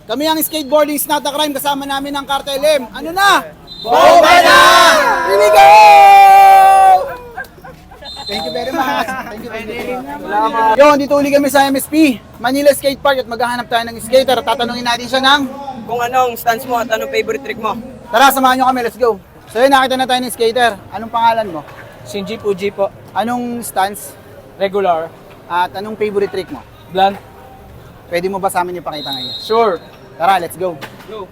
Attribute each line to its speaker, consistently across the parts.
Speaker 1: Kami ang Skateboarding is not a crime, kasama namin ang Cartel M. Ano na? Bomba na! Here we go! Thank you very much. Thank you. Yo, dito uli kami sa MSP, Manila Skate Park, at maghahanap tayo ng skater. Tatanungin natin siya ng
Speaker 2: Kung anong stance mo at anong favorite trick mo.
Speaker 1: tara, samahan nyo kami, let's go. So yun, nakita na tayo ng skater. Anong pangalan mo?
Speaker 3: Shinji Fuji po.
Speaker 1: Anong stance?
Speaker 3: Regular.
Speaker 1: At anong favorite trick mo?
Speaker 3: Blunt.
Speaker 1: Pwede mo ba sa amin yung pakita ngayon?
Speaker 3: Sure.
Speaker 1: Tara, let's go.
Speaker 3: Go.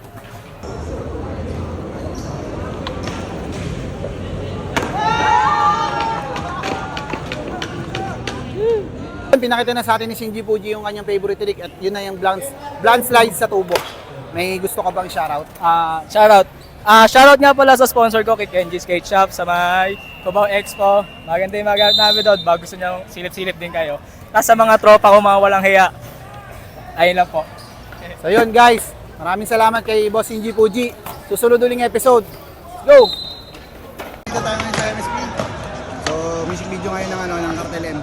Speaker 1: Pinakita na sa atin ni Shinji Fuji yung kanyang favorite trick at yun na yung blunt slide sa tubo. May gusto ka bang shoutout?
Speaker 3: Shoutout. Shoutout nga pala sa sponsor ko, kay Kenji Skate Shop sa may Cubao Expo. Maganda yung magamit namin doon. Bago gusto nyo silip-silip din kayo. Tapos sa mga tropa ko, mga walang hiya. Ayun lang po.
Speaker 1: So yun guys, maraming salamat kay Boss Shinji Fuji. Susunod uling episode. Go! Dito tayo ngayon sa MSP. So, music video ngayon ng Cartel M.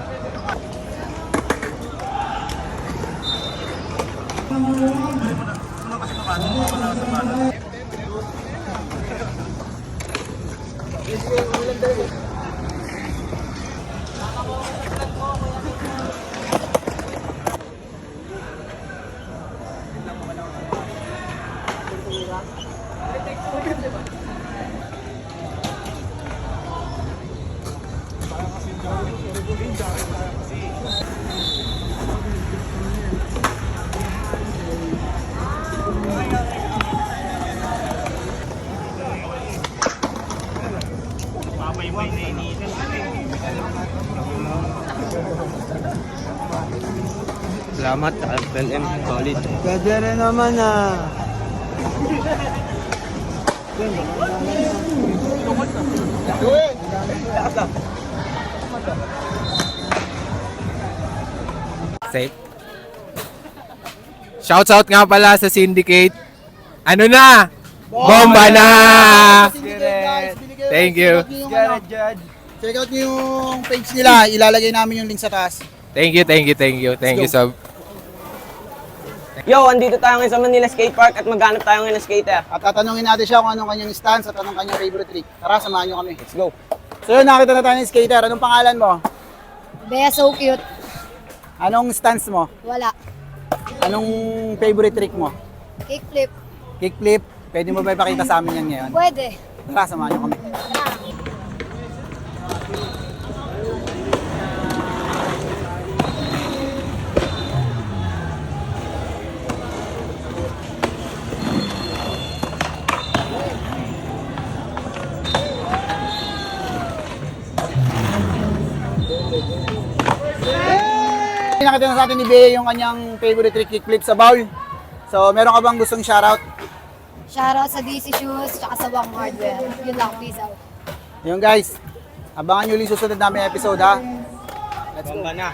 Speaker 2: Salamat, Cartel M. Solid.
Speaker 1: Pwede rin naman
Speaker 4: Safe. Shouts out nga pala sa Syndicate. Ano na? Bomba na! Thank you.
Speaker 1: Check out nyo yung page nila. Ilalagay namin yung link sa taas.
Speaker 4: Thank you so.
Speaker 2: Yo, andito tayo ngayon sa Manila Skate Park at maghanap tayo ngayon ng skater.
Speaker 1: At tatanungin natin siya kung anong kanyang stance at anong kanyang favorite trick. Tara, samahan nyo kami.
Speaker 2: Let's go.
Speaker 1: So yun, nakita na tayo ng skater. Anong pangalan mo?
Speaker 5: Bea, so cute.
Speaker 1: Anong stance mo?
Speaker 5: Wala.
Speaker 1: Anong favorite trick mo?
Speaker 5: Kickflip.
Speaker 1: Kickflip. Pwede mo ba ipakita sa amin yan ngayon?
Speaker 5: Pwede.
Speaker 1: Tara, samahan nyo kami. Nakita na sa atin ni Bea yung kanyang favorite trick, kickflip sa bowl. So, meron ka bang gustong shoutout?
Speaker 5: Shoutout sa DC Shoes, tsaka sa Wang Hardware. Yun lang, peace out.
Speaker 1: Yung guys, abangan nyo ulit susunod namin episode ha. Let's go.
Speaker 2: Bomba na.